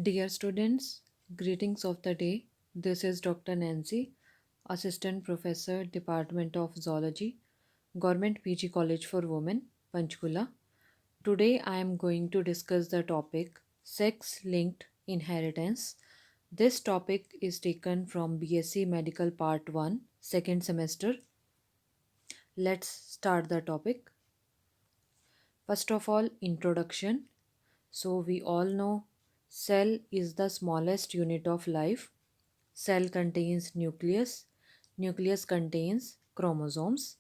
Dear students, greetings of the day. This is Dr. Nancy, Assistant Professor, Department of Zoology, Government PG College for Women, Panchkula. Today I am going to discuss the topic sex linked inheritance. This topic is taken from BSc Medical Part 1, second semester. Let's start the topic. First of all, introduction. So, we all know cell is the smallest unit of life. Cell contains nucleus. Nucleus contains chromosomes.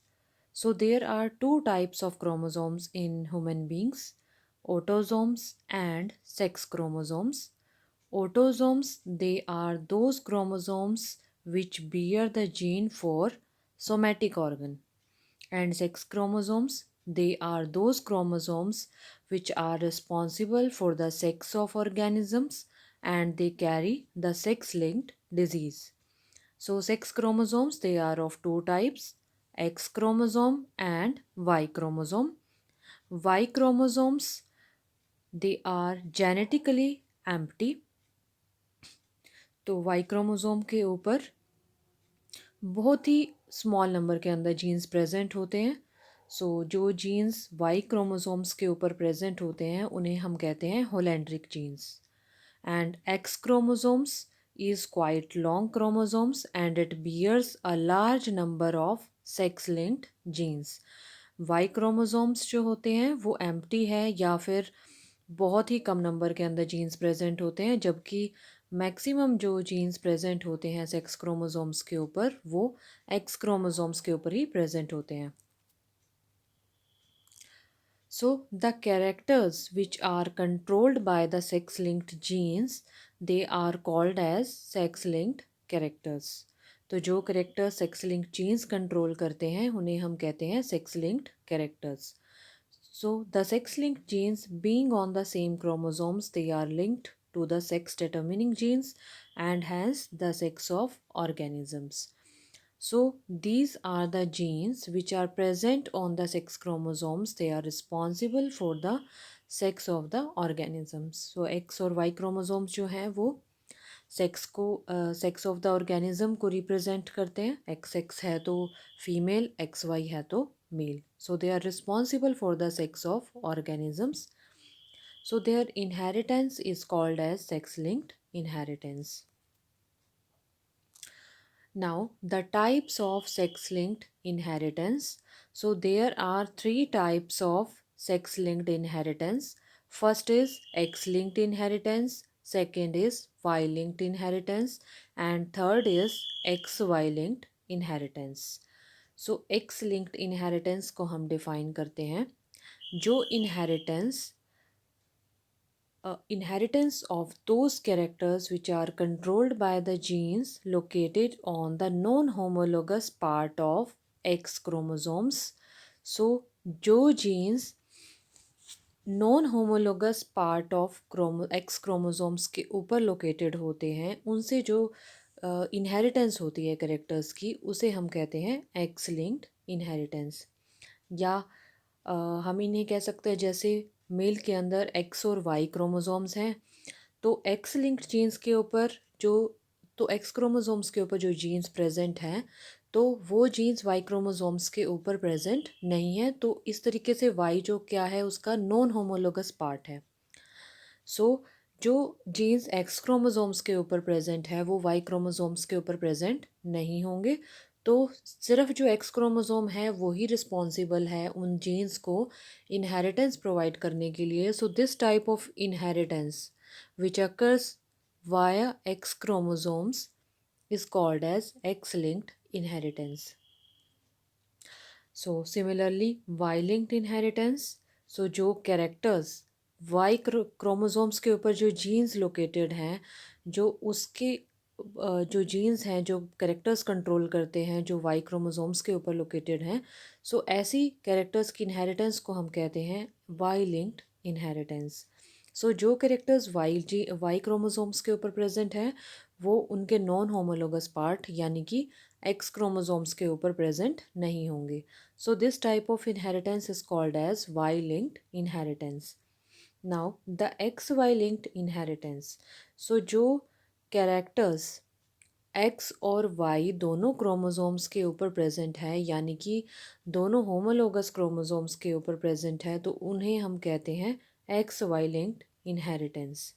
So there are two types of chromosomes in human beings, autosomes and sex chromosomes. Autosomes, they are those chromosomes which bear the gene for somatic organ, and sex chromosomes, they are those chromosomes which are responsible for the sex of organisms and they carry the sex linked disease. So sex chromosomes, they are of two types, X chromosome and Y chromosome. Y chromosomes, they are genetically empty. तो Y chromosome के ऊपर बहुत ही small number के अंदर genes present होते हैं. जो jeans Y chromosomes के ऊपर प्रेजेंट होते हैं उन्हें हम कहते हैं holandric genes. And X chromosomes is quite long chromosomes and it bears a large number of sex linked genes. Y chromosomes जो होते हैं वो empty है या फिर बहुत ही कम नंबर के अंदर जीन्स प्रेजेंट होते हैं, जबकि मैक्सिमम जो जीन्स प्रेजेंट होते हैं सेक्स क्रोमोसोम्स के ऊपर वो एक्स क्रोमोसोम्स के ऊपर ही प्रेजेंट होते हैं. So the characters which are controlled by the sex linked genes, they are called as sex linked characters. तो जो character sex linked jeans control करते हैं उन्हें हम कहते हैं sex linked characters. So the sex linked genes being on the same chromosomes, they are linked to the sex determining genes and hence the sex of organisms. So these are the genes which are present on the sex chromosomes. They are responsible for the sex of the organisms. So X और Y chromosomes जो हैं वो sex of the organism को represent करते हैं. X x है तो female, x Y है तो male. So they are responsible for the sex of organisms. So their inheritance is called as sex linked inheritance. Now, the types of sex linked inheritance. So, there are three types of sex linked inheritance. First is X linked inheritance, second is Y linked inheritance, and third is XY linked inheritance. So, X linked inheritance को हम define करते हैं. जो inheritance of those characters which are controlled by the genes located on the non-homologous part of X chromosomes. So, जो genes non-homologous part of X chromosomes के ऊपर located होते हैं उनसे जो inheritance होती है characters की उसे हम कहते हैं X linked inheritance. या हम इन्हें कह सकते हैं जैसे मेल के अंदर एक्स और वाई क्रोमोसोम्स हैं तो एक्स लिंक्ड जीन्स के ऊपर एक्स क्रोमोसोम्स के ऊपर जो जीन्स प्रेजेंट हैं तो वो जीन्स वाई क्रोमोसोम्स के ऊपर प्रेजेंट नहीं है. तो इस तरीके से वाई जो क्या है उसका नॉन होमोलोगस पार्ट है. जो जीन्स एक्स क्रोमोसोम्स के ऊपर प्रेजेंट है वो वाई क्रोमोसोम्स के ऊपर प्रेजेंट नहीं होंगे. तो सिर्फ जो एक्स क्रोमोसोम है वो ही रिस्पॉन्सिबल है उन जीन्स को इनहेरिटेंस प्रोवाइड करने के लिए. सो this type of inheritance which occurs via x chromosomes is called as X-linked inheritance. So similarly, Y-linked inheritance. So जो characters Y क्रोमोसोम्स के ऊपर जो जीन्स लोकेटेड हैं जो उसके जो जीन्स हैं जो कैरेक्टर्स कंट्रोल करते हैं जो वाई क्रोमोसोम्स के ऊपर लोकेटेड हैं. सो ऐसी कैरेक्टर्स की इनहेरिटेंस को हम कहते हैं वाई लिंक्ड इनहेरिटेंस. सो जो कैरेक्टर्स वाई क्रोमोसोम्स के ऊपर प्रेजेंट हैं वो उनके नॉन होमोलोगस पार्ट यानी कि एक्स क्रोमोसोम्स के ऊपर प्रेजेंट नहीं होंगे. So this type of inheritance is called as Y linked inheritance. Now the X Y linked inheritance, so जो कैरेक्टर्स एक्स और वाई दोनों क्रोमोसोम्स के ऊपर प्रेजेंट है, यानी कि दोनों होमोलोगस क्रोमोसोम्स के ऊपर प्रेजेंट है, तो उन्हें हम कहते हैं X Y linked inheritance.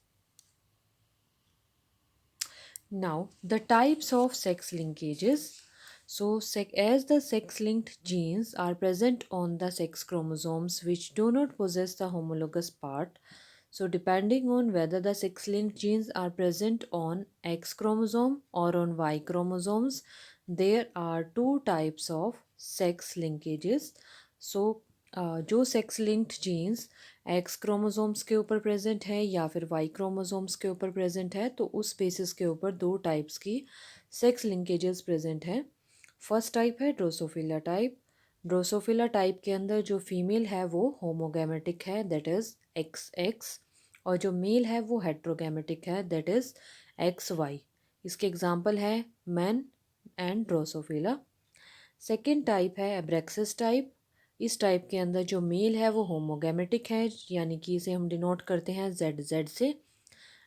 Now, the types of sex linkages. So, as the sex linked genes are present on the sex chromosomes which do not possess the homologous part, so depending on whether the sex linked genes are present on X chromosome or on Y chromosomes, there are two types of sex linkages. So, जो sex linked jeans x chromosomes के ऊपर present है या फिर Y chromosomes के ऊपर present है, तो उस बेसिस के ऊपर दो टाइप्स की सेक्स लिंकेजेस प्रेजेंट है. फर्स्ट टाइप है ड्रोसोफिला टाइप. ड्रोसोफिला टाइप के अंदर जो फीमेल है वो होमोगैमेटिक है, दैट इज़ एक्स एक्स, और जो मेल है वो हेट्रोगैमेटिक है, दैट इज़ एक्स वाई. इसके एग्जाम्पल है man and Drosophila. Second type है एब्रेक्सिस टाइप. इस टाइप के अंदर जो मेल है वो होमोगैमेटिक है, यानी कि इसे हम डिनोट करते हैं जेड जेड से,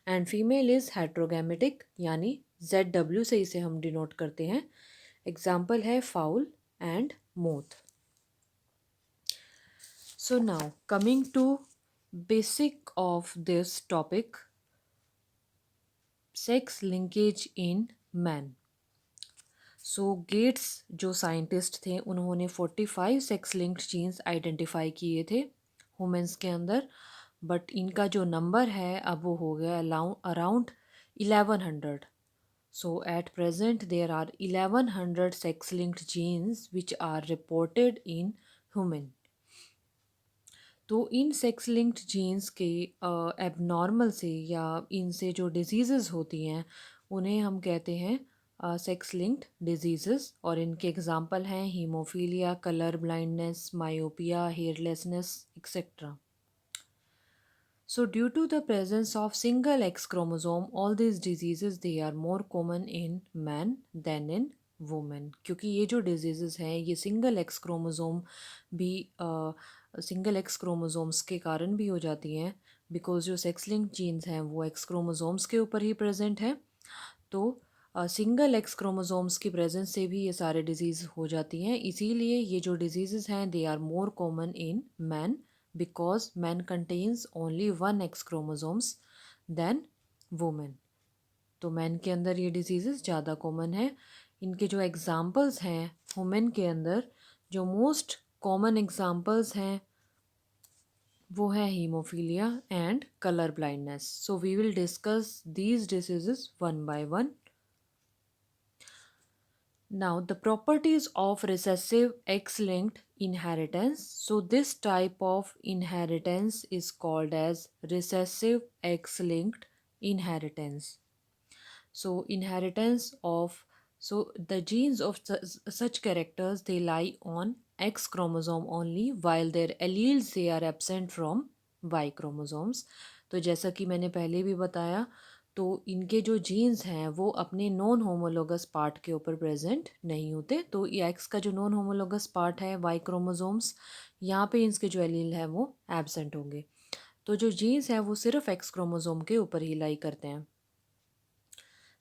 एंड फीमेल इज़ हेट्रोगैमेटिक, यानी जेड डब्ल्यू से इसे हम डिनोट करते हैं. एग्जाम्पल है fowl and moth. So now coming to basic of this topic, sex linkage in man. So Gates जो साइंटिस्ट थे उन्होंने 45 सेक्स लिंक्ड जीन्स आइडेंटिफाई किए थे वुमेंस के अंदर, बट इनका जो नंबर है अब वो हो गया around 1100. So at present there are 1100 sex linked genes which are reported in human. तो इन सेक्स लिंक्ड जीन्स के एबनॉर्मल से या इनसे जो डिजीज़ होती हैं उन्हें हम कहते हैं सेक्स लिंक्ड डिजीज़, और इनके एग्जांपल हैं haemophilia, colour blindness, myopia, hairlessness etcetera. So due to the presence of single X chromosome, all these diseases they are more common in men than in women. क्योंकि ये जो diseases हैं ये single X chromosome भी single X chromosomes के कारण भी हो जाती हैं, because जो sex linked genes हैं वो X chromosomes के ऊपर ही present है. तो सिंगल एक्स क्रोमोसोम्स की प्रेजेंस से भी ये सारे डिजीज़ हो जाती हैं. इसीलिए ये जो डिजीज़ हैं they are more common in man, because man contains only one X chromosomes than women. तो मैन के अंदर ये डिजीज़ ज़्यादा कॉमन है. इनके जो एग्ज़ाम्पल्स हैं वुमेन के अंदर, जो मोस्ट कॉमन एग्ज़ाम्पल्स हैं वो है hemophilia and colour blindness. So we will discuss these diseases one by one. Now, the properties of recessive X-linked inheritance. So, this type of inheritance is called as recessive X-linked inheritance. So, inheritance of, so the genes of such characters they lie on X chromosome only, while their alleles they are absent from Y chromosomes. तो जैसा कि मैंने पहले भी बताया, तो इनके जो जीन्स हैं वो अपने नॉन होमोलोगस पार्ट के ऊपर प्रेजेंट नहीं होते. तो एक्स का जो नॉन होमोलोगस पार्ट है वाई क्रोमोसोम्स, यहाँ पे इनके जो एलील है वो एब्सेंट होंगे. तो जो जीन्स हैं वो सिर्फ एक्स क्रोमोसोम के ऊपर ही लाई करते हैं.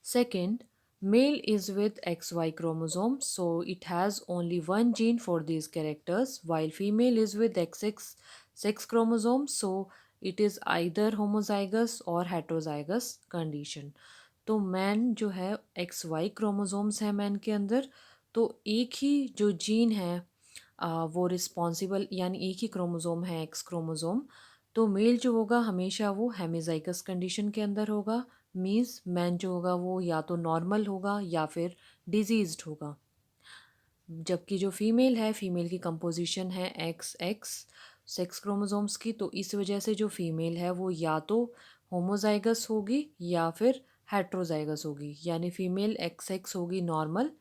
Second, male is with XY chromosome, so it has only one gene for these characters, while female is with XX sex chromosome, so it is either homozygous or heterozygous condition. तो man जो है XY chromosomes है man के अंदर, तो एक ही जो gene है वो रिस्पॉन्सिबल, यानी एक ही क्रोमोसोम है एक्स क्रोमोसोम. तो मेल जो होगा हमेशा वो हेमिजाइगस कंडीशन के अंदर होगा, मीन्स मैन जो होगा वो या तो नॉर्मल होगा या फिर डिजीज्ड होगा. जबकि जो फीमेल है, फीमेल की कंपोजिशन है एक्स एक्स सेक्स क्रोमोसोम्स की, तो इस वजह से जो फीमेल है वो या तो होमोजाइगस होगी या फिर हेट्रोजाइगस होगी, यानी फीमेल एक्स एक्स होगी नॉर्मल.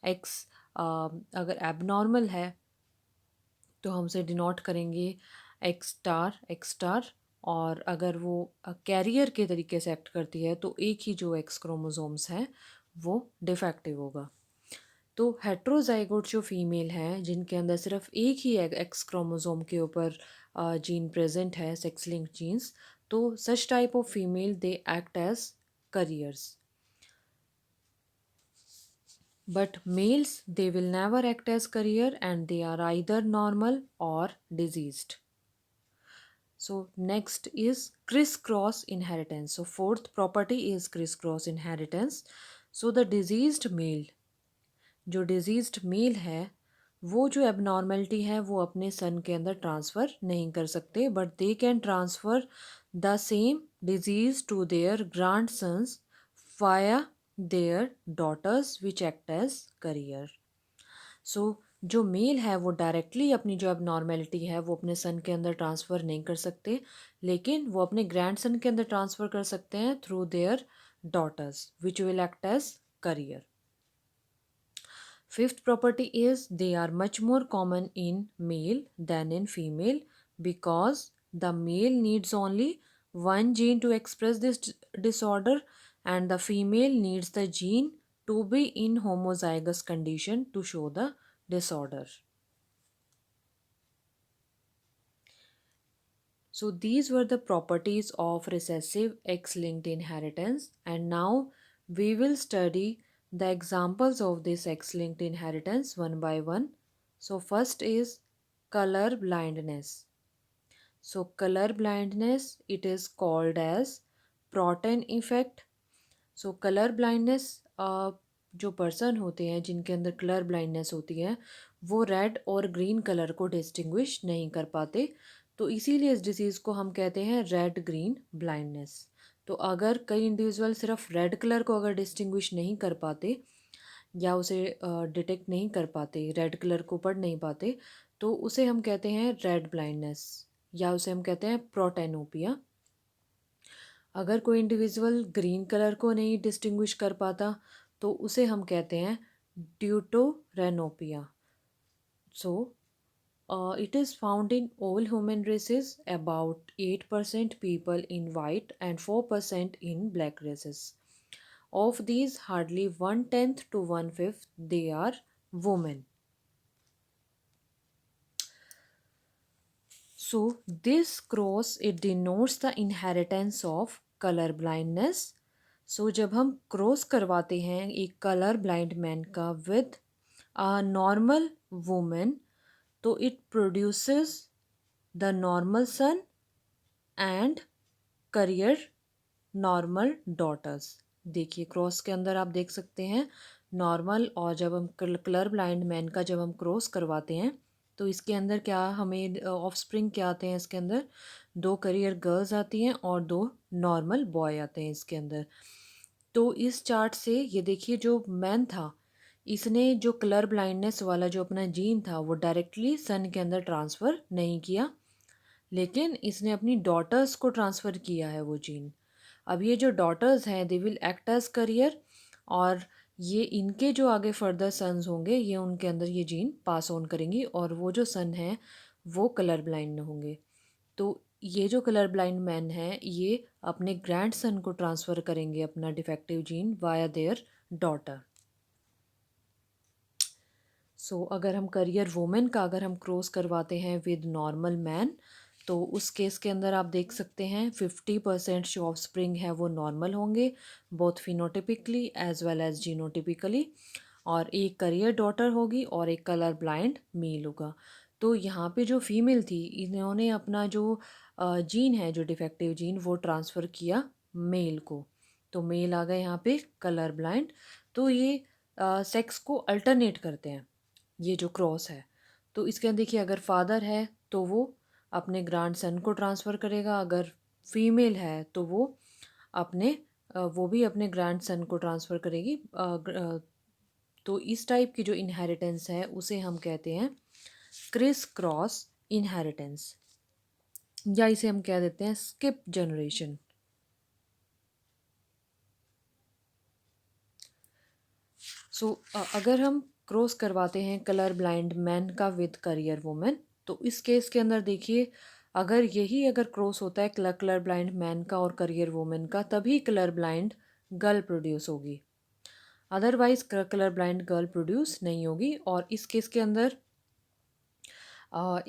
एक्स अगर एबनॉर्मल है तो हम उसे डिनोट करेंगे एक्स स्टार, और अगर वो कैरियर के तरीके से एक्ट करती है तो एक ही जो एक्स क्रोमोसोम्स हैं वो डिफेक्टिव होगा. तो हेट्रोजाइगोट जो फीमेल हैं जिनके अंदर सिर्फ एक ही एक्स क्रोमोसोम के ऊपर जीन प्रेजेंट है, सेक्स लिंक्ड जीन्स, तो such type of female they act as carriers. But males, they will never act as career and they are either normal or diseased. So next is crisscross inheritance. So fourth property is crisscross inheritance. So the diseased male, जो diseased male है वो जो abnormality है वो अपने son के अंदर transfer नहीं कर सकते, but they can transfer the same disease to their grandsons via their daughters which act as carrier. सो जो मेल है वो डायरेक्टली अपनी जो अब नॉर्मेलिटी है वो अपने सन के अंदर ट्रांसफ़र नहीं कर सकते, लेकिन वो अपने ग्रैंड सन के अंदर ट्रांसफ़र कर सकते हैं through their daughters which will act as carrier. Fifth property is they are much more common in male than in female because the male needs only one gene to express this disorder and the female needs the gene to be in homozygous condition to show the disorder. So these were the properties of recessive X-linked inheritance, and now we will study the examples of this X-linked inheritance one by one. So first is color blindness. So color blindness, it is called as Protein effect. So colour blindness, जो person होते हैं जिनके अंदर colour blindness होती है वो red और green colour को डिस्टिंग्विश नहीं कर पाते, तो इसीलिए इस डिसीज़ को हम कहते हैं रेड ग्रीन ब्लाइंडनेस. तो अगर कई इंडिविजुअल सिर्फ रेड कलर को अगर डिस्टिंग्विश नहीं कर पाते या उसे डिटेक्ट नहीं कर पाते, रेड कलर को पढ़ नहीं पाते, तो उसे हम कहते हैं रेड ब्लाइंडनेस या उसे हम कहते हैं प्रोटेनोपिया. अगर कोई इंडिविजुअल ग्रीन कलर को नहीं डिस्टिंग्विश कर पाता तो उसे हम कहते हैं ड्यूटोरेनोपिया. सो it is found in all human races, about 8% people in white and 4% in black races. Of these, hardly 1/10 to 1/5 they are women. So this cross, it denotes the inheritance of color blindness. So जब हम cross करवाते हैं एक colour blind man का with a normal women, तो it produces the normal son and carrier normal daughters. देखिए cross के अंदर आप देख सकते हैं नॉर्मल, और जब हम कलर ब्लाइंड मैन का जब हम क्रॉस करवाते हैं तो इसके अंदर क्या हमें ऑफस्प्रिंग क्या आते हैं, इसके अंदर 2 करियर गर्ल्स आती हैं और 2 नॉर्मल बॉय आते हैं इसके अंदर. तो इस चार्ट से ये देखिए जो मैन था इसने जो कलर ब्लाइंडनेस वाला जो अपना जीन था वो डायरेक्टली सन के अंदर ट्रांसफ़र नहीं किया, लेकिन इसने अपनी डॉटर्स को ट्रांसफ़र किया है वो जीन. अब ये जो डॉटर्स हैं they will act as carrier, और ये इनके जो आगे फर्दर सन्स होंगे ये उनके अंदर ये जीन पास ऑन करेंगी और वो जो सन हैं वो कलर ब्लाइंड होंगे. तो ये जो कलर ब्लाइंड मैन हैं ये अपने ग्रैंड सन को ट्रांसफ़र करेंगे अपना defective gene via their daughter. So अगर हम करियर वुमेन का अगर हम क्रॉस करवाते हैं विद नॉर्मल मैन, तो उस केस के अंदर आप देख सकते हैं 50% जो ऑफस्प्रिंग है वो नॉर्मल होंगे, both phenotypically as well as genotypically, और एक करियर डॉटर होगी और एक कलर ब्लाइंड मेल होगा. तो यहाँ पे जो फीमेल थी इन्होंने अपना जो जीन है जो डिफेक्टिव जीन वो ट्रांसफ़र किया मेल को, तो मेल आ गए यहाँ पे कलर ब्लाइंड. तो ये सेक्स को अल्टरनेट करते हैं ये जो क्रॉस है. तो इसके अंदर देखिए अगर फादर है तो वो अपने ग्रैंड सन को ट्रांसफ़र करेगा, अगर फीमेल है तो वो अपने वो भी अपने ग्रैंड सन को ट्रांसफ़र करेगी. तो इस टाइप की जो इनहेरिटेंस है उसे हम कहते हैं क्रिस क्रॉस इनहेरिटेंस, या इसे हम कह देते हैं स्किप जनरेशन. सो अगर हम क्रॉस करवाते हैं कलर ब्लाइंड मैन का विद करियर वुमेन, तो इस केस के अंदर देखिए अगर यही अगर क्रॉस होता है कलर ब्लाइंड मैन का और करियर वुमेन का, तभी कलर ब्लाइंड गर्ल प्रोड्यूस होगी, otherwise colour blind girl produce नहीं होगी. और इस केस के अंदर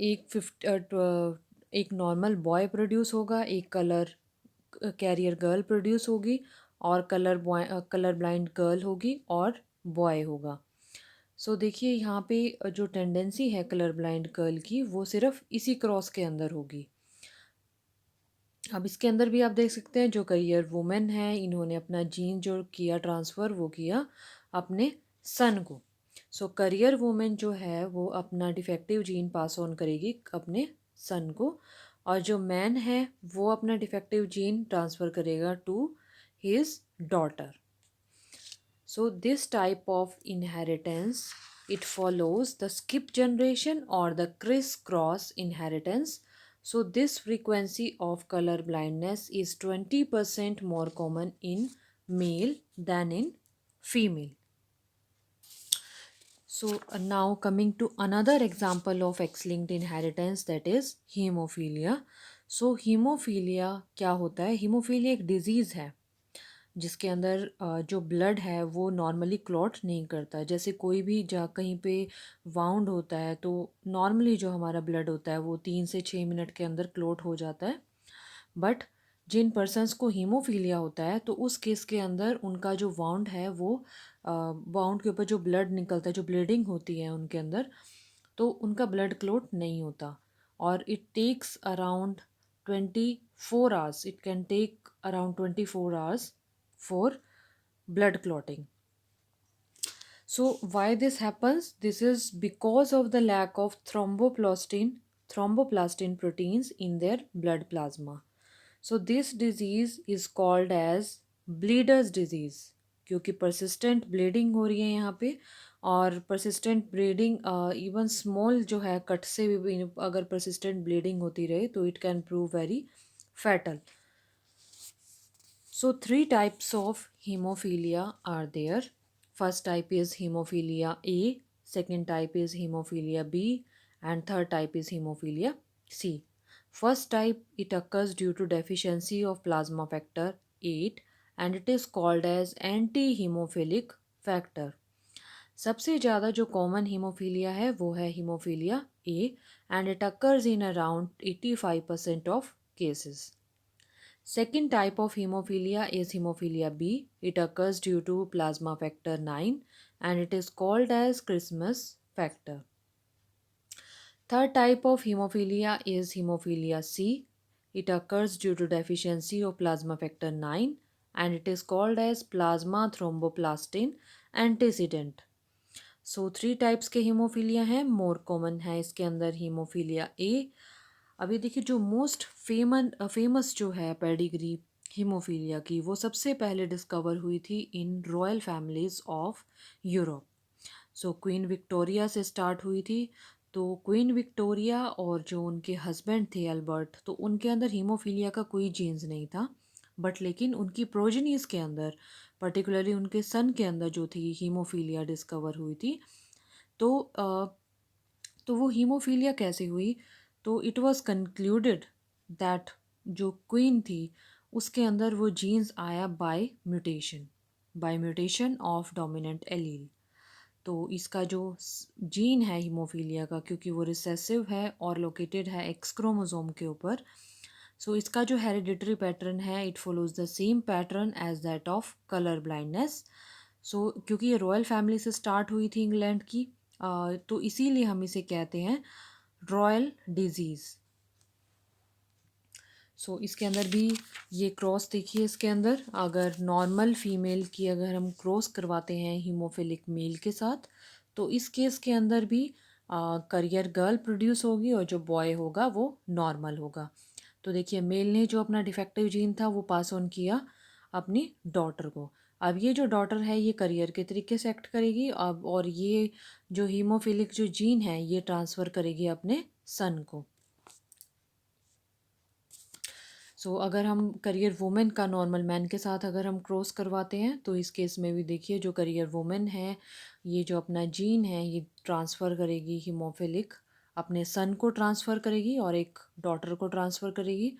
एक एक नॉर्मल बॉय प्रोड्यूस होगा, एक कलर कैरियर गर्ल प्रोड्यूस होगी, और कलर ब्लाइंड गर्ल होगी और बॉय होगा। सो देखिए यहाँ पे जो टेंडेंसी है कलर ब्लाइंड गर्ल की वो सिर्फ इसी क्रॉस के अंदर होगी। अब इसके अंदर भी आप देख सकते हैं जो करियर वुमेन है इन्होंने अपना जीन जो किया ट्रांसफ़र वो किया अपने सन को। सो करियर वुमेन जो है वो अपना डिफेक्टिव जीन पास ऑन करेगी अपने सन को, और जो मैन है वो अपना डिफेक्टिव जीन ट्रांसफ़र करेगा to his daughter. So this type of inheritance it follows the skip generation or the crisscross inheritance. So this frequency of color blindness is 20% more common in male than in female. So now coming to another example of X-linked inheritance, that is hemophilia. So hemophilia क्या होता है? Hemophilia एक disease है जिसके अंदर जो blood है वो नॉर्मली क्लॉट नहीं करता। जैसे कोई भी जा कहीं पे वाउंड होता है तो नॉर्मली जो हमारा ब्लड होता है वो 3 से 6 मिनट के अंदर क्लॉट हो जाता है। बट जिन पर्सन्स को हीमोफीलिया होता है तो उस केस के अंदर उनका जो वाउंड है वो वाउंड के ऊपर जो ब्लड निकलता है, जो ब्लीडिंग होती है उनके अंदर, तो उनका ब्लड क्लॉट नहीं होता। और it takes around 24 hours, it can take around 24 hours for blood clotting. So why this happens? This is because of the lack of thromboplastin proteins in their blood plasma. So this disease is called as bleeder's disease क्योंकि persistent bleeding हो रही है यहाँ पे, और persistent bleeding even small जो है cut से भी अगर persistent bleeding होती रहे तो it can prove very fatal. So three types of hemophilia are there. First type is hemophilia A, second type is hemophilia B, and third type is hemophilia C. First type it occurs due to deficiency of plasma factor 8 and it is called as anti-hemophilic factor. सबसे ज़्यादा जो common haemophilia है वो है haemophilia A and it occurs in around 85% of cases. Second type of hemophilia is hemophilia B. It occurs due to plasma factor 9 and it is called as Christmas factor. Third type of hemophilia is hemophilia C. It occurs due to deficiency of plasma factor 9 and it is called as plasma thromboplastin antecedent. So three types के haemophilia हैं। More common है इसके अंदर haemophilia A. अभी देखिए जो most famous जो है पेडिग्री हीमोफीलिया की वो सबसे पहले डिस्कवर हुई थी in royal families of Europe. So queen Victoria से स्टार्ट हुई थी। तो क्वीन विक्टोरिया और जो उनके हस्बैंड थे अल्बर्ट, तो उनके अंदर हीमोफीलिया का कोई जीन्स नहीं था, बट लेकिन उनकी प्रोजेनीज के अंदर पर्टिकुलरली उनके सन के अंदर जो थी हीमोफीलिया डिस्कवर हुई थी। तो तो वो हीमोफीलिया कैसे हुई? तो इट वाज कंक्लूडेड दैट जो क्वीन थी उसके अंदर वो जीन्स आया by mutation of dominant allele. तो इसका जो जीन है हीमोफीलिया का, क्योंकि वो रिसेसिव है और लोकेटेड है एक्स क्रोमोसोम के ऊपर, सो इसका जो हेरिडिटरी पैटर्न है it follows the same pattern as that of colour blindness. So क्योंकि ये रॉयल फैमिली से स्टार्ट हुई थी इंग्लैंड की, तो इसीलिए हम इसे कहते हैं रॉयल डिजीज़। सो इसके अंदर भी ये क्रॉस देखिए, इसके अंदर अगर नॉर्मल फीमेल की अगर हम क्रॉस करवाते हैं हीमोफिलिक मेल के साथ तो इस केस के अंदर भी करियर गर्ल प्रोड्यूस होगी और जो बॉय होगा वो नॉर्मल होगा। तो देखिए मेल ने जो अपना डिफेक्टिव जीन था वो पास ऑन किया अपनी डॉटर को। अब ये जो डॉटर है ये करियर के तरीके से एक्ट करेगी अब, और ये जो हीमोफिलिक जो जीन है ये ट्रांसफ़र करेगी अपने सन को। सो अगर हम करियर वुमेन का नॉर्मल मैन के साथ अगर हम क्रॉस करवाते हैं तो इस केस में भी देखिए जो करियर वुमेन है ये जो अपना जीन है ये ट्रांसफ़र करेगी हीमोफिलिक, अपने सन को ट्रांसफ़र करेगी और एक डॉटर को ट्रांसफ़र करेगी।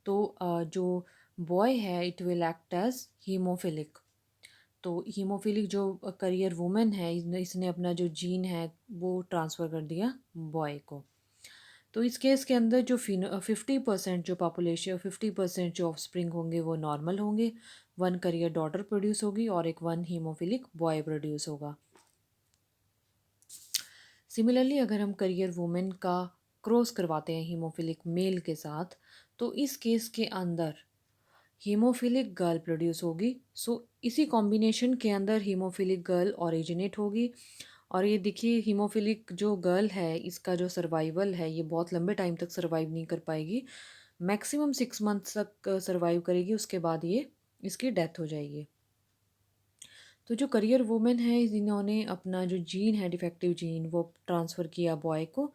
तो जो बॉय है it will act as hemophilic. तो हीमोफिलिक जो करियर वुमेन है इसने अपना जो जीन है वो ट्रांसफ़र कर दिया बॉय को। तो इस केस के अंदर जो 50% जो पॉपुलेशन 50% जो ऑफस्प्रिंग होंगे वो नॉर्मल होंगे, 1 करियर डॉटर प्रोड्यूस होगी और एक 1 हीमोफिलिक बॉय प्रोड्यूस होगा। सिमिलरली अगर हम करियर वुमेन का क्रॉस करवाते हैं हीमोफिलिक मेल के साथ, तो इस केस के अंदर हीमोफिलिक गर्ल प्रोड्यूस होगी। सो इसी कॉम्बिनेशन के अंदर हीमोफिलिक गर्ल ओरिजिनेट होगी। और ये देखिए हीमोफिलिक जो गर्ल है इसका जो सर्वाइवल है ये बहुत लंबे टाइम तक सर्वाइव नहीं कर पाएगी, मैक्सिमम 6 मंथ्स तक सर्वाइव करेगी, उसके बाद ये इसकी डेथ हो जाएगी। तो जो करियर वुमेन है इन्होंने अपना जो जीन है डिफेक्टिव जीन वो ट्रांसफ़र किया बॉय को,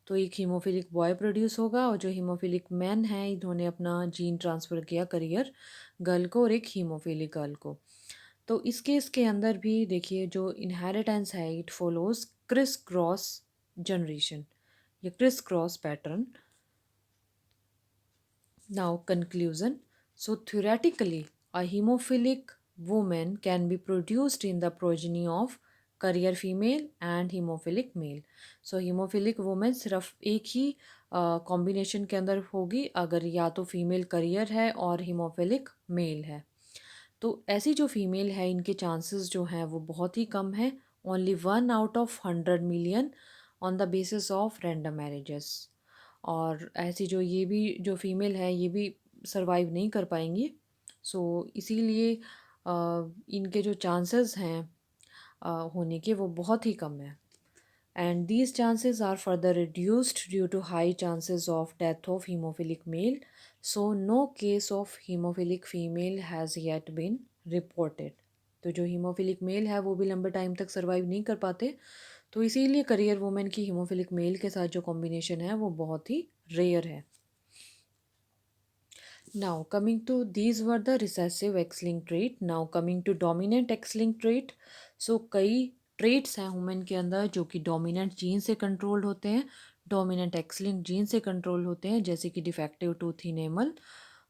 तो एक हीमोफिलिक बॉय प्रोड्यूस होगा। और जो हीमोफिलिक मैन है इन्होंने अपना जीन ट्रांसफ़र किया करियर गर्ल को और एक हीमोफिलिक गर्ल को। तो इस केस के अंदर भी देखिए जो इनहेरिटेंस है it follows criss cross generation, ये criss cross pattern. Now, conclusion. So, theoretically, a hemophilic woman can be produced in the progeny of career female and hemophilic male. So, hemophilic woman सिर्फ एक ही combination के अंदर होगी अगर या तो female career है और हीमोफिलिक मेल है। तो ऐसी जो फीमेल है इनके चांसेस जो हैं वो बहुत ही कम है, only 1/100 million on the basis of random marriages. और ऐसी जो ये भी जो फीमेल है ये भी सरवाइव नहीं कर पाएंगी। सो इसीलिए इनके जो चांसेस हैं होने के वो बहुत ही कम है। And these chances are further reduced due to high chances of death of hemophilic male. So no case of hemophilic female has yet been reported. तो जो हीमोफिलिक मेल है वो भी लंबे टाइम तक सर्वाइव नहीं कर पाते, तो इसीलिए करियर वुमेन की हीमोफिलिक मेल के साथ जो कॉम्बिनेशन है वो बहुत ही रेयर है। Now coming to these were the recessive X-linked trait. Now coming to dominant X-linked trait. So कई ट्रेट्स हैं वुमेन के अंदर जो कि डोमिनेंट जीन से कंट्रोल्ड होते हैं, डोमिनेंट X-linked जीन से कंट्रोल होते हैं, जैसे कि डिफेक्टिव टूथ इनेमल।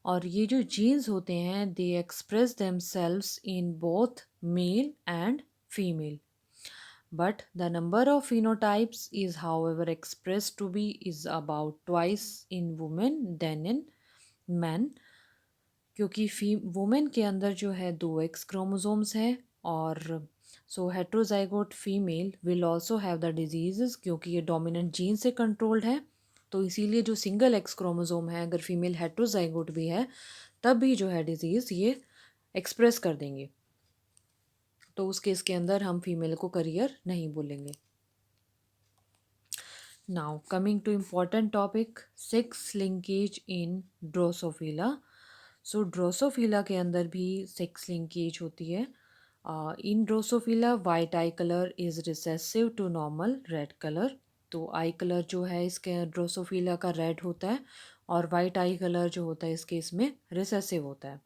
और ये जो जीन्स होते हैं they express themselves in both male and female, but the number of phenotypes is however expressed to be is about twice in women than in men, क्योंकि वुमेन के अंदर जो है 2X क्रोमोसोम्स हैं और so heterozygote female will also have the disease, क्योंकि ये dominant gene से कंट्रोल्ड है। तो इसीलिए जो सिंगल X क्रोमोसोम है अगर फीमेल हेट्रोजाइगोट भी है तब भी जो है डिजीज़ ये एक्सप्रेस कर देंगे, तो उस केस के अंदर हम फीमेल को करियर नहीं बोलेंगे। Now coming to important topic, sex linkage in Drosophila. सो ड्रोसोफिला के अंदर भी सेक्स लिंकेज होती है। In Drosophila white eye colour is recessive to normal red colour. तो आई कलर जो है इसके ड्रोसोफिला का रेड होता है और वाइट आई कलर जो होता है इस केस में रिसेसिव होता है।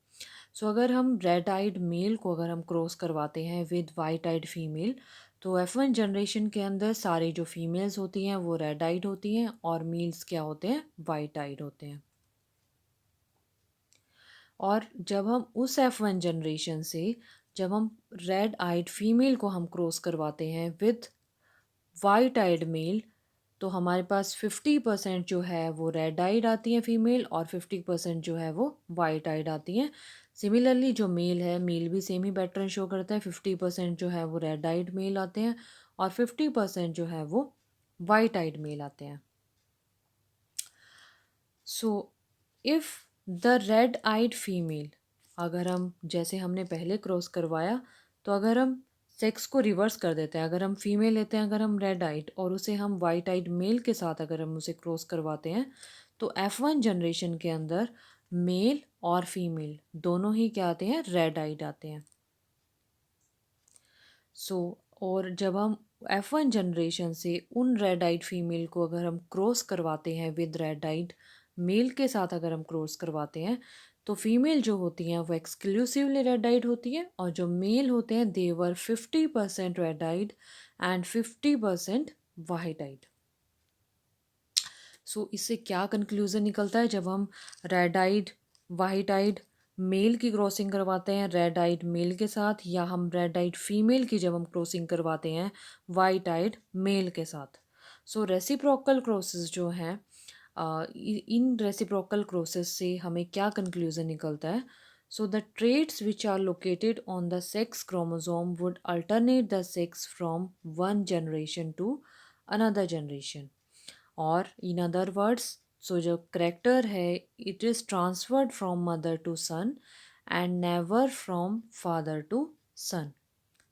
सो अगर हम रेड आइड मेल को अगर हम क्रॉस करवाते हैं विद वाइट आइड फीमेल, तो F1 जनरेशन के अंदर सारी जो फीमेल्स होती हैं वो रेड आइड होती हैं और मेल्स क्या होते हैं वाइट आइड होते हैं। और जब हम उस F1 जनरेशन से जब हम रेड आइड फीमेल को हम क्रॉस करवाते हैं विद वाइट आइड मेल, तो हमारे पास 50% जो है वो रेड आइड आती हैं फीमेल और 50% जो है वो वाइट आइड आती हैं। सिमिलरली जो मेल है मेल भी सेम ही पैटर्न शो करता है, 50% जो है वो रेड आइड मेल आते हैं और 50% जो है वो वाइट आइड मेल आते हैं। So if the red eyed female, अगर हम जैसे हमने पहले क्रॉस करवाया, तो अगर हम सेक्स को रिवर्स कर देते हैं, अगर हम फीमेल लेते हैं अगर हम रेड आइड और उसे हम वाइट आइड मेल के साथ अगर हम उसे क्रॉस करवाते हैं, तो F1 जनरेशन के अंदर मेल और फीमेल दोनों ही क्या आते हैं रेड आइड आते हैं। और जब हम F1 जनरेशन से उन रेड आइड फीमेल को अगर हम क्रॉस करवाते हैं विद रेड आइड मेल के साथ अगर हम क्रॉस करवाते हैं, तो फीमेल जो होती हैं वो एक्सक्लूसिवली रेड आइड होती है और जो मेल होते हैं they were 50% red eyed and 50% white eyed. इससे क्या कंक्लूज़न निकलता है, जब हम red eyed white eyed male की क्रॉसिंग करवाते हैं रेड आइड मेल के साथ, या हम रेड आइड फीमेल की जब हम क्रॉसिंग करवाते हैं वाइट आइड मेल के साथ, रेसिप्रोकल क्रॉसेस जो हैं इन रेसिप्रोकल क्रॉसेस से हमें क्या कंक्लूजन निकलता है? So the traits which are located on the sex chromosome would alternate the sex from one generation to another generation, और इन अदर वर्ड्स, सो जो करेक्टर है it is transferred from mother to son and never from father to son.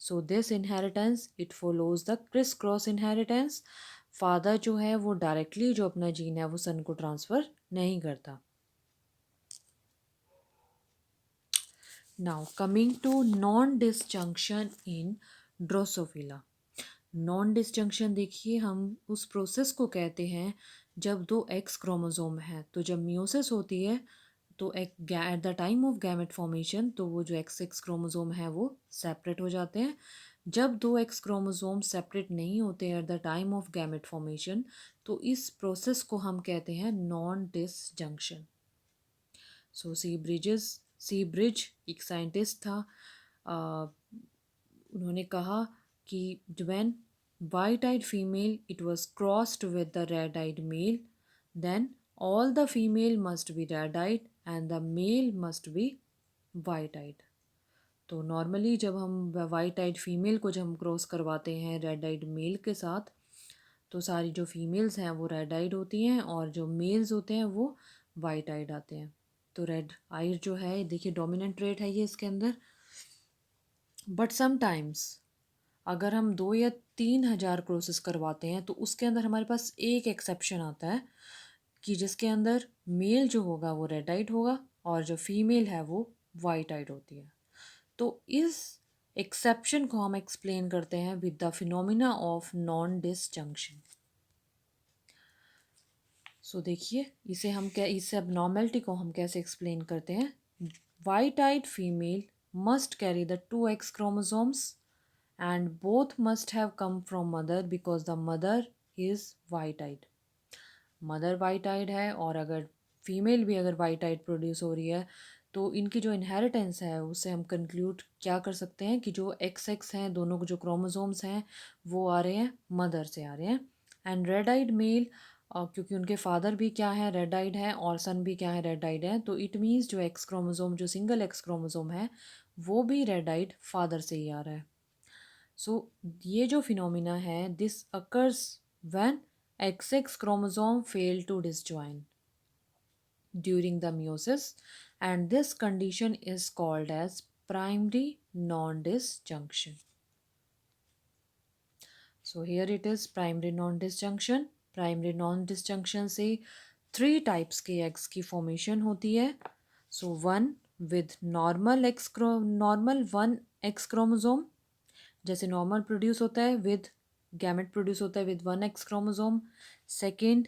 So this inheritance it follows the criss cross inheritance. Father जो है वो directly जो अपना gene है वो सन को ट्रांसफ़र नहीं करता. Now coming to non disjunction in Drosophila. Non disjunction देखिए, हम उस प्रोसेस को कहते हैं जब दो एक्स क्रोमोसोम है, तो जब मियोसिस होती है तो eight the time of gamete formation तो वो जो एक्स एक्स क्रोमोसोम है वो सेपरेट हो जाते हैं. जब दो एक्स क्रोमोसोम सेपरेट नहीं होते at the time of gamete formation तो इस प्रोसेस को हम कहते हैं non disjunction. So C Bridges एक साइंटिस्ट था. उन्होंने कहा कि when white eyed female it was crossed with the red eyed male, then all the female must be red eyed and the male must be white eyed. तो normally जब हम white eyed female को जब हम cross करवाते हैं red eyed mail के साथ तो सारी जो फीमेल्स हैं वो रेड आइड होती हैं और जो मेल्स होते हैं वो वाइट आइड आते हैं. तो रेड आइड जो है देखिए डोमिनेंट ट्रेट है ये इसके अंदर. बट समटाइम्स अगर हम 2 या 3 हज़ार क्रॉसेस करवाते हैं तो उसके अंदर हमारे पास एक एक्सेप्शन आता है कि जिसके अंदर मेल जो होगा वो रेड आइड होगा और जो फीमेल है वो वाइट आइड होती है. तो इस एक्सेप्शन को हम एक्सप्लेन करते हैं with the phenomena of non disjunction. So देखिए इसे हम क्या इस एबनॉर्मेलिटी को हम कैसे एक्सप्लेन करते हैं. White eyed female must carry the 2x chromosomes and both must have come from mother because the mother is white eyed. Mother white eyed है और अगर फीमेल भी अगर वाइट आइड प्रोड्यूस हो रही है तो इनकी जो इनहेरिटेंस है उससे हम कंक्लूड क्या कर सकते हैं कि जो एक्स एक्स हैं दोनों जो क्रोमोसोम्स हैं वो आ रहे हैं मदर से आ रहे हैं. एंड रेड आइड मेल क्योंकि उनके फादर भी क्या है रेड आइड है और सन भी क्या है रेड आइड है, तो इट मीन्स जो एक्स क्रोमोसोम जो सिंगल एक्स क्रोमोसोम है वो भी रेड आइड फादर से ही आ रहा है. सो ये जो फिनोमिना है this occurs when XX chromosome fail to disjoin during the meiosis, and this condition is called as primary non-disjunction. So here it is primary non-disjunction. Primary non-disjunction से 3 types के eggs की formation होती है. So one with normal one X chromosome, जैसे normal produce होता है with gamete produce होता है with 1x chromosome. Second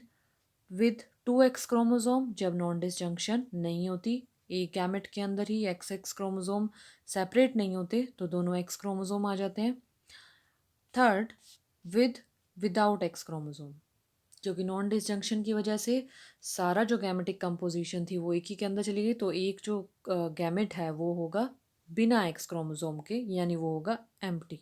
with 2x chromosome जब नॉन डिसजंक्शन नहीं होती, एक गैमेट के अंदर ही XX क्रोमोसोम सेपरेट नहीं होते तो दोनों एक्स क्रोमोसोम आ जाते हैं. थर्ड विदाउट एक्स क्रोमोसोम, जो कि नॉन डिसजंक्शन की वजह से सारा जो गैमेटिक कंपोजिशन थी वो एक ही के अंदर चली गई, तो एक जो गैमेट है वो होगा बिना एक्स क्रोमोसोम के, यानी वो होगा एम्प्टी.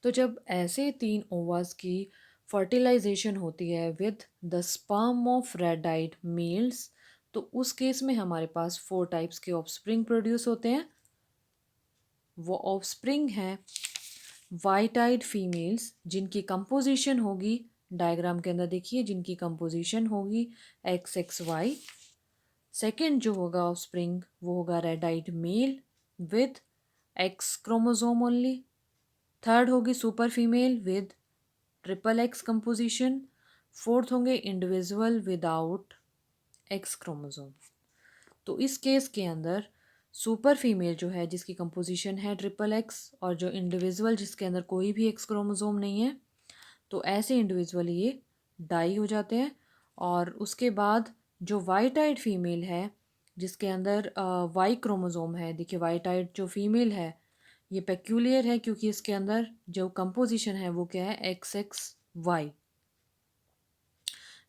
तो जब ऐसे 3 ओवास की फर्टिलाइजेशन होती है with the sperm of red eyed males तो उस केस में हमारे पास 4 टाइप्स के ऑफस्प्रिंग प्रोड्यूस होते हैं. वो ऑफस्प्रिंग हैं वाइट आइड फीमेल्स जिनकी कंपोजिशन होगी डायग्राम के अंदर देखिए, जिनकी कंपोजिशन होगी XXY. सेकेंड जो होगा ऑफस्प्रिंग वो होगा red eyed male with X chromosome only. Third होगी super female with triple X composition. Fourth होंगे इंडिविजुअल विदाउट एक्स क्रोमोसोम. तो इस केस के अंदर सुपर फीमेल जो है जिसकी कंपोजिशन है ट्रिपल एक्स और जो इंडिविजुअल जिसके अंदर कोई भी एक्स क्रोमोसोम नहीं है, तो ऐसे इंडिविजुअल ये डाई हो जाते हैं. और उसके बाद जो वाइट आइड फीमेल है जिसके अंदर वाई क्रोमोसोम है, देखिए वाइट आइड जो फीमेल है ये पेक्यूलियर है क्योंकि इसके अंदर जो कंपोजिशन है वो क्या है XXY.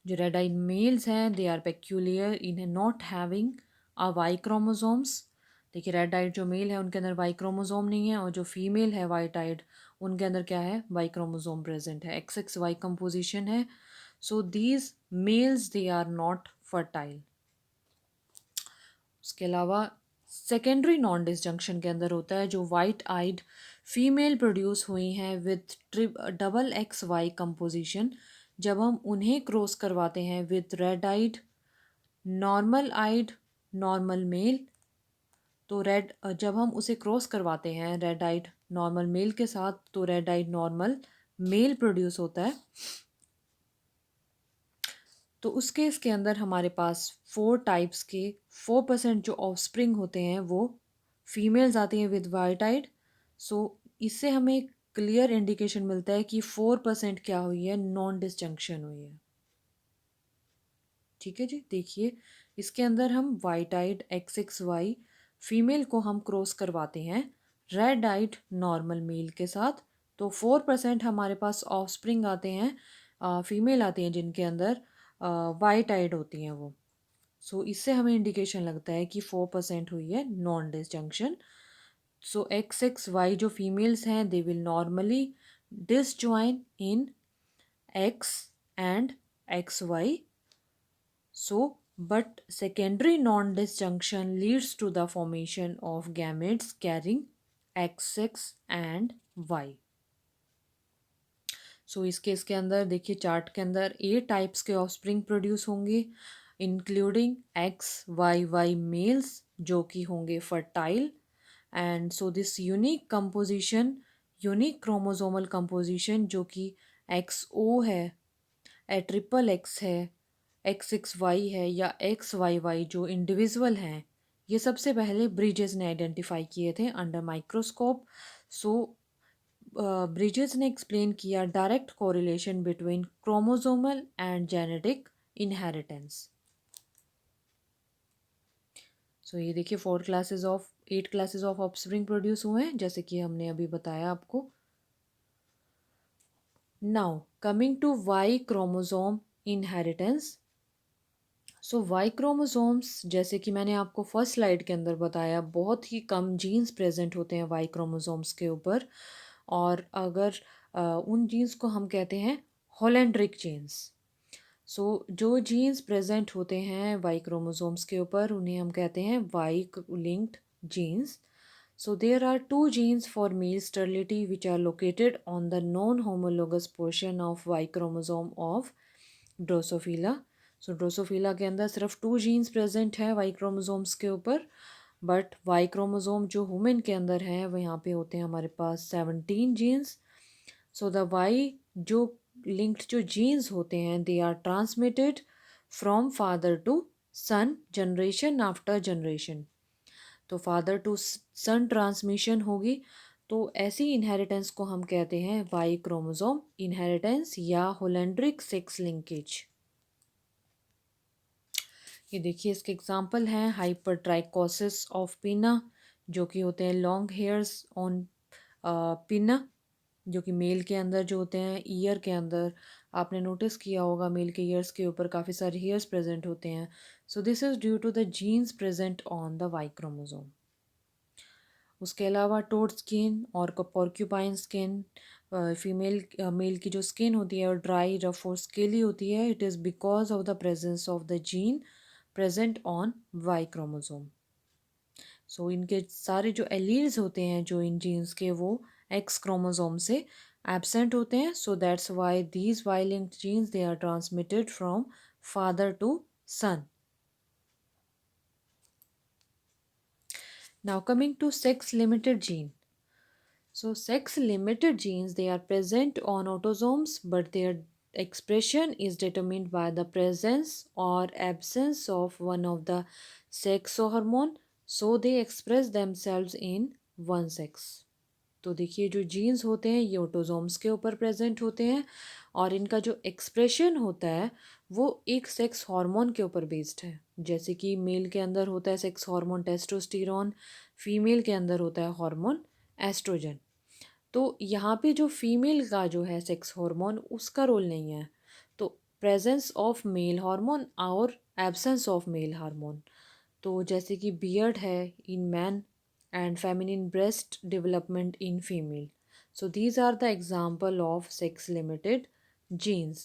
जो रेड आइड मेल्स हैं they are peculiar in not having a Y chromosomes. देखिए रेड आइड जो मेल है उनके अंदर वाई क्रोमोसोम नहीं है और जो फीमेल है वाइट आइड उनके अंदर क्या है वाई क्रोमोसोम प्रेजेंट है, XXY कंपोजिशन है. So these males they are not fertile. उसके अलावा सेकेंडरी नॉन डिसजंक्शन के अंदर होता है जो वाइट आइड फीमेल प्रोड्यूस हुई हैं with double X Y composition, जब हम उन्हें क्रॉस करवाते हैं with red eyed normal male. तो रेड जब हम उसे क्रॉस करवाते हैं रेड आइड नॉर्मल मेल के साथ, तो red eyed normal male produce होता है। तो उस केस के अंदर हमारे पास 4 टाइप्स के 4% जो ऑफस्प्रिंग होते हैं वो फीमेल्स आती हैं विद वाइट आइड। सो इससे हमें क्लियर इंडिकेशन मिलता है कि 4% क्या हुई है, नॉन डिसजंक्शन हुई है। ठीक है जी, देखिए इसके अंदर हम वाइट आइड XXY फीमेल को हम क्रॉस करवाते हैं रेड आइड नॉर्मल मेल के साथ, तो 4% हमारे पास ऑफस्प्रिंग आते हैं, फीमेल आती हैं जिनके अंदर वाइट आइड होती हैं वो। सो इससे हमें इंडिकेशन लगता है कि 4% हुई है नॉन डिसजंक्शन। सो XXY जो फीमेल्स हैं they will normally disjoint in X and XY। So, but secondary non-disjunction leads to the formation of gametes carrying XX and Y. सो इस केस के अंदर देखिए चार्ट के अंदर 8 टाइप्स के ऑफस्प्रिंग प्रोड्यूस होंगे इंक्लूडिंग XYY मेल्स जो कि होंगे fertile. And so this unique chromosomal composition जो कि XO है, ट्रिपल एक्स है, XXY है या XYY जो इंडिविजुअल हैं, ये सबसे पहले ब्रिजेस ने आइडेंटिफाई किए थे अंडर माइक्रोस्कोप। सो ब्रिजेस ने एक्सप्लेन किया direct correlation between chromosomal and genetic inheritance. So ये देखिए 8 क्लासेस ऑफ ऑफस्प्रिंग प्रोड्यूस हुए हैं जैसे कि हमने अभी बताया आपको। Now coming to Y chromosome inheritance. So Y chromosomes जैसे कि मैंने आपको फर्स्ट स्लाइड के अंदर बताया बहुत ही कम जीन्स प्रेजेंट होते हैं वाई क्रोमोसोम्स के ऊपर, और अगर उन जीन्स को हम कहते हैं होलेंड्रिक जीन्स। सो जो जीन्स प्रेजेंट होते हैं वाई क्रोमोसोम्स के ऊपर उन्हें हम कहते हैं Y linked genes. So there are 2 genes for male sterility which are located on the non-homologous portion of Y chromosome of Drosophila. So Drosophila के अंदर सिर्फ 2 genes प्रेजेंट है वाई क्रोमोसोम्स के ऊपर, बट वाई क्रोमोसोम जो women के अंदर है वो यहाँ पे होते हैं हमारे पास 17 genes। सो द वाई जो लिंक्ड जो जीन्स होते हैं they are transmitted from father to son generation after generation. तो फादर टू सन ट्रांसमिशन होगी, तो ऐसी इनहेरिटेंस को हम कहते हैं वाई क्रोमोसोम इनहेरिटेंस या होलेंड्रिक सेक्स लिंकेज। ये देखिए इसके एग्जांपल हैं हाइपरट्राइकोसिस ऑफ पिना जो कि होते हैं लॉन्ग हेयर्स ऑन पिना, जो कि मेल के अंदर जो होते हैं ईयर के अंदर आपने नोटिस किया होगा मेल के ईयर्स के ऊपर काफ़ी सारे हेयर्स प्रेजेंट होते हैं। So this is due to the genes present on the Y chromosome. उसके अलावा टोड स्किन और पोर्क्यूपाइन स्किन, फीमेल मेल की जो स्किन होती है और ड्राई रफ और स्केली होती है, it is because of the presence of the gene present on Y chromosome. So इनके सारे जो एलील्स होते हैं जो इन जीन्स के वो एक्स क्रोमोसोम से एब्सेंट होते हैं। So that's why these Y linked genes they are transmitted from father to son. Now coming to sex limited gene. So sex limited genes they are present on autosomes but their expression is determined by the presence or absence of one of the sex hormone, so they express themselves in one sex। तो देखिए जो genes होते हैं ये autosomes के ऊपर present होते हैं और इनका जो एक्सप्रेशन होता है वो एक सेक्स हार्मोन के ऊपर बेस्ड है। जैसे कि मेल के अंदर होता है सेक्स हार्मोन टेस्टोस्टेरोन, फीमेल के अंदर होता है हार्मोन एस्ट्रोजन। तो यहाँ पे जो फीमेल का जो है सेक्स हार्मोन उसका रोल नहीं है, तो प्रेजेंस ऑफ मेल हार्मोन और एब्सेंस ऑफ मेल हार्मोन। तो जैसे कि बियर्ड है in man and feminine breast development in female. So these are the example of sex limited genes.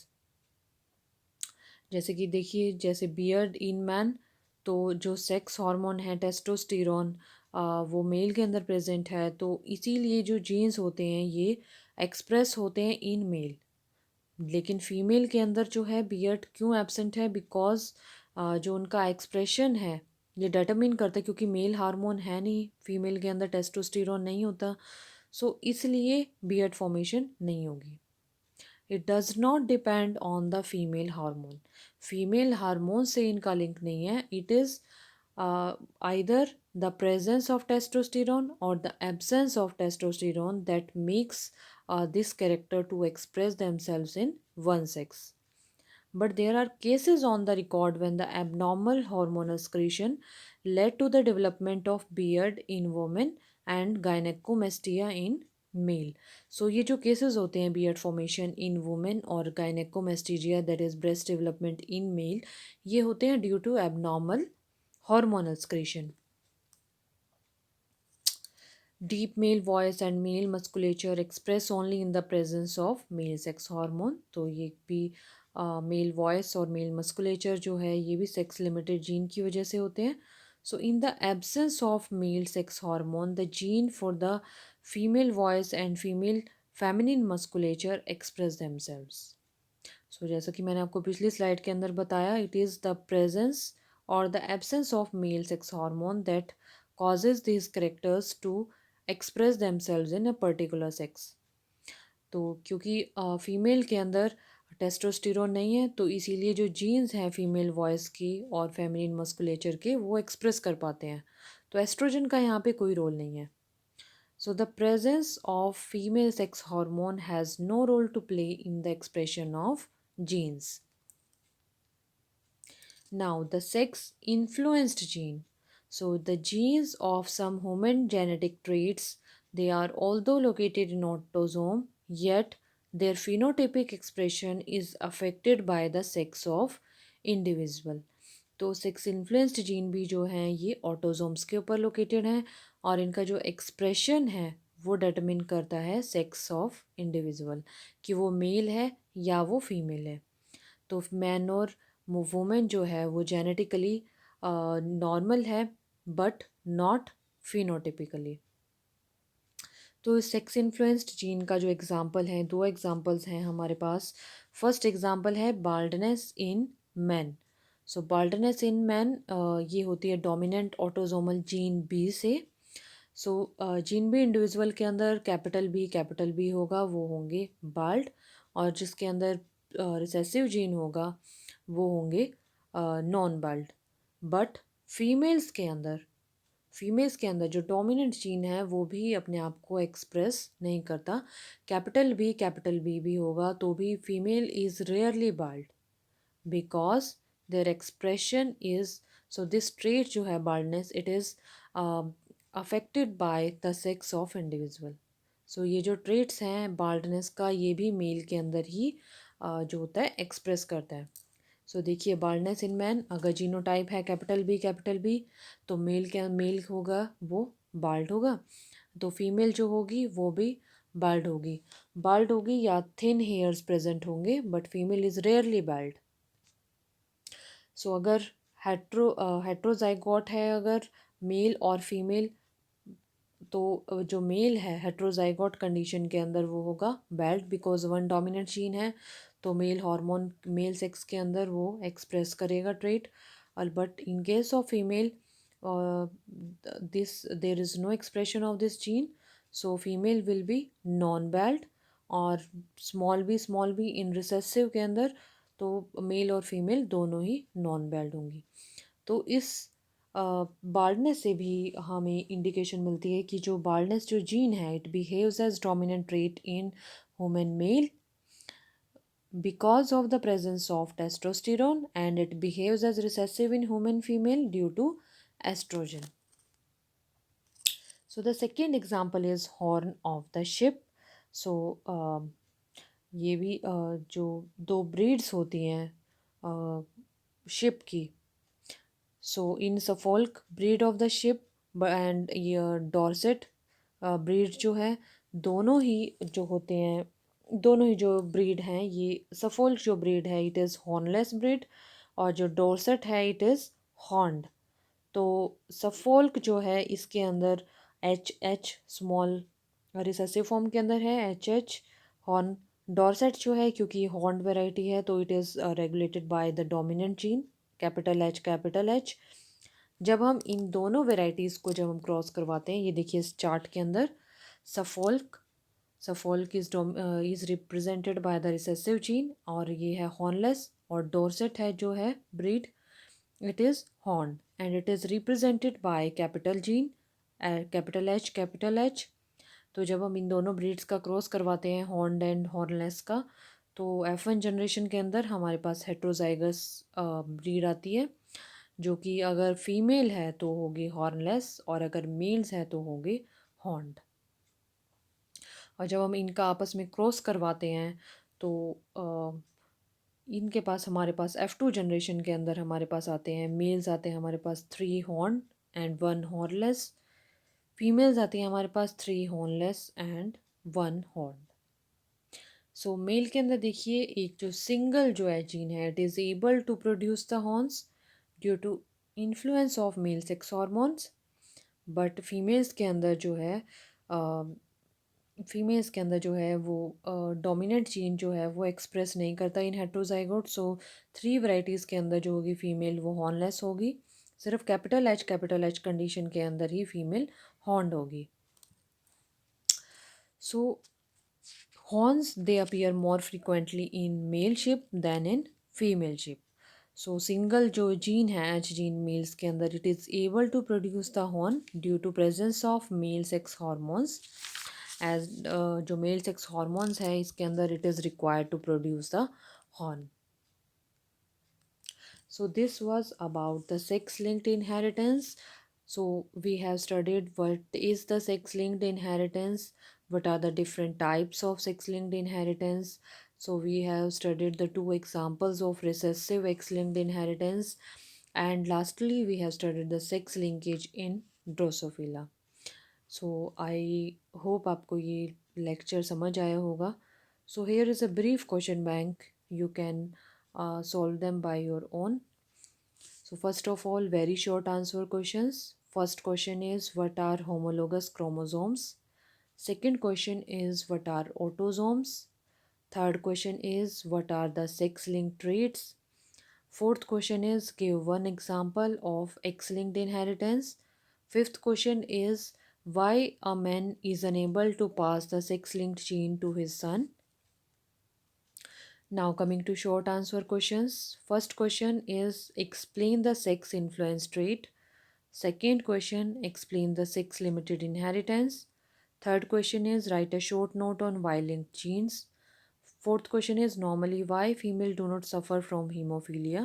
जैसे कि देखिए, जैसे बियर्ड इन मैन, तो जो सेक्स हार्मोन है टेस्टोस्टेरोन, वो मेल के अंदर प्रेजेंट है, तो इसीलिए जो जीन्स होते हैं ये एक्सप्रेस होते हैं इन मेल। लेकिन फीमेल के अंदर जो है बियर्ड क्यों एब्सेंट है? बिकॉज जो उनका एक्सप्रेशन है ये डिटरमिन करता है, क्योंकि मेल हार्मोन है नहीं, फीमेल के अंदर टेस्टोस्टेरोन नहीं होता, सो इसलिए बियर्ड फॉर्मेशन नहीं होगी। It does not depend on the female hormone. Female hormone से इनका लिंक नहीं है। It is either the presence of testosterone or the absence of testosterone that makes this character to express themselves in one sex. But there are cases on the record when the abnormal hormonal secretion led to the development of beard in women and gynecomastia in male. So ये जो cases होते हैं beard formation in women और gynecomastia, that is breast development in male, ये होते हैं due to abnormal hormonal secretion. Deep male voice and male musculature express only in the presence of male sex hormone. तो ये भी male voice और mail musculature जो है ये भी सेक्स लिमिटेड जीन की वजह से होते हैं. So in the absence of male sex hormone the gene for the female voice and female feminine musculature express themselves. So जैसा कि मैंने आपको पिछली स्लाइड के अंदर बताया, इट इज़ द प्रेजेंस और the absence of male sex hormone that causes these characters to express themselves in a particular sex. तो क्योंकि फीमेल के अंदर टेस्टोस्टेरोन नहीं है, तो इसीलिए जो जीन्स हैं फीमेल वॉइस की और फेमिनिन मस्कुलेचर के वो एक्सप्रेस कर पाते हैं, तो एस्ट्रोजन का यहाँ पे कोई रोल नहीं है. So the presence of female sex hormone has no role to play in the expression of genes. Now the sex influenced gene. So the genes of some human genetic traits, they are although located in autosome, yet their phenotypic expression is affected by the sex of individual. तो sex influenced gene भी जो हैं ये autosomes के ऊपर located हैं और इनका जो एक्सप्रेशन है वो डिटरमिन करता है सेक्स ऑफ इंडिविजुअल, कि वो मेल है या वो फीमेल है. तो मैन और वुमेन जो है वो जेनेटिकली नॉर्मल है बट नॉट फिनोटिपिकली. तो सेक्स इन्फ्लुएंस्ड जीन का जो एग्जांपल है, दो एग्जांपल्स हैं हमारे पास. फर्स्ट एग्जांपल है baldness in man. So baldness in man ये होती है डोमिनेंट ऑटोजोमल जीन बी से. सो जीन बी इंडिविजुअल के अंदर कैपिटल बी होगा, वो होंगे बाल्ड, और जिसके अंदर रिसेसिव जीन होगा वो होंगे नॉन बाल्ड. बट फीमेल्स के अंदर जो डोमिनेंट जीन है वो भी अपने आप को एक्सप्रेस नहीं करता. कैपिटल बी भी होगा तो भी female is rarely bald because their expression is. So this trait जो है baldness, it is affected by the sex of individual. So ये जो ट्रेट्स हैं बाल्डनेस का, ये भी मेल के अंदर ही जो होता है एक्सप्रेस करता है. सो देखिए, बाल्डनेस इन मैन, अगर जीनोटाइप है कैपिटल बी, तो मेल होगा वो बाल्ड होगा, तो फीमेल जो होगी वो भी बाल्ड होगी या थिन हेयर्स प्रेजेंट होंगे, but female is rarely bald. So अगर हेट्रोजाइगोट है अगर मेल और फीमेल, तो जो मेल है हेट्रोजाइगोट कंडीशन के अंदर वो होगा bald because one dominant gene है, तो मेल हार्मोन मेल सेक्स के अंदर वो एक्सप्रेस करेगा ट्रेट. और but in case of female this there is no expression of this gene, so female will be non bald. और स्मॉल बी इन रिसेसिव के अंदर, तो मेल और फीमेल दोनों ही नॉन बाल्ड होंगी. तो इस बाल्डनेस से भी हमें इंडिकेशन मिलती है कि जो बाल्डनेस जो जीन है it behaves as dominant trait in human male because of the presence of testosterone, and it behaves as recessive in human female due to estrogen. So the second example is horn of the ship. So ये भी जो दो breeds होती हैं sheep की, so in Suffolk breed of the sheep and ये Dorset breed जो है, दोनों ही जो होते हैं दोनों ही जो ब्रीड हैं, ये सफोल्क जो ब्रीड है इट इज़ हॉर्नलेस ब्रीड, और जो डोरसेट है इट इज़ हॉर्न्ड। तो सफोल्क जो है इसके अंदर H H small recessive form के अंदर है, एच एच हॉर्न। डॉर्सेट जो है क्योंकि हॉर्न वेराइटी है तो it is regulated by the dominant gene capital H capital H. जब हम इन दोनों वेराइटीज़ को जब हम क्रॉस करवाते हैं, ये देखिए इस चार्ट के अंदर, Suffolk Suffolk is represented by the recessive gene, और ये है हॉर्नलेस, और डोरसेट है जो है breed it is horn and it is represented by capital gene capital H. तो जब हम इन दोनों ब्रीड्स का क्रॉस करवाते हैं हॉर्न एंड हॉर्नलेस का, तो F1 जनरेशन के अंदर हमारे पास हेट्रोजाइगस ब्रीड आती है, जो कि अगर फीमेल है तो होगी हॉर्नलेस और अगर मेल्स है तो होगी हॉर्न्ड। और जब हम इनका आपस में क्रॉस करवाते हैं तो इनके पास हमारे पास F2 जनरेशन के अंदर हमारे पास आते हैं मेल्स आते हैं हमारे पास 3 हॉर्न एंड 1 हॉर्नलेस, फीमेल्स आती हैं हमारे पास 3 hornless and 1 horn. So male के अंदर देखिए एक जो सिंगल जो है जीन है it is able to produce the horns due to influence of male sex hormones, but females के अंदर जो है वो डोमिनेंट जीन जो है वो एक्सप्रेस नहीं करता इन हेट्रोजाइगोट। सो 3 वैरायटीज़ के अंदर जो होगी फीमेल वो हॉर्नलेस होगी, सिर्फ कैपिटल एच कंडीशन के अंदर ही फीमेल हॉर्न्ड होगी। सो horns they appear more frequently in male sheep than in female sheep. So single जो जीन है एच जीन मेल्स के अंदर it is able to produce the horn due to presence of male sex hormones, as जो male sex hormones है इसके अंदर it is required to produce the horn. So this was about the sex-linked inheritance. So we have studied what is the sex-linked inheritance, what are the different types of sex-linked inheritance. So we have studied the two examples of recessive X-linked inheritance, and lastly we have studied the sex linkage in Drosophila. So I hope आपको ये lecture समझ आया होगा. So here is a brief question bank. You can solve them by your own. So first of all, very short answer questions. First question is what are homologous chromosomes? Second question is what are autosomes? Third question is what are the sex-linked traits? Fourth question is give one example of X-linked inheritance. Fifth question is why a man is unable to pass the sex-linked gene to his son. Now coming to short answer questions. First question is explain the sex influence trait. Second question, explain the sex limited inheritance. Third question is write a short note on Y-linked genes. Fourth question is normally why female do not suffer from hemophilia.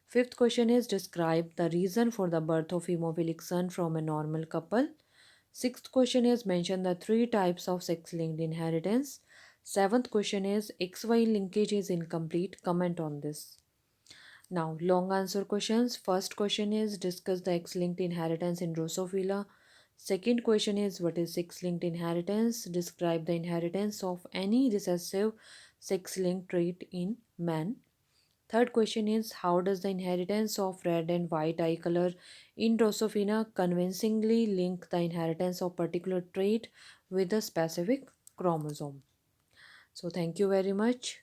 Fifth question is describe the reason for the birth of hemophilic son from a normal couple. Sixth question is mention the three types of sex-linked inheritance. Seventh question is XY linkage is incomplete. Comment on this. Now, long answer questions. First question is discuss the X-linked inheritance in Drosophila. Second question is what is sex-linked inheritance? Describe the inheritance of any recessive sex-linked trait in man. Third question is how does the inheritance of red and white eye color in Drosophila convincingly link the inheritance of particular trait with a specific chromosome? So thank you very much.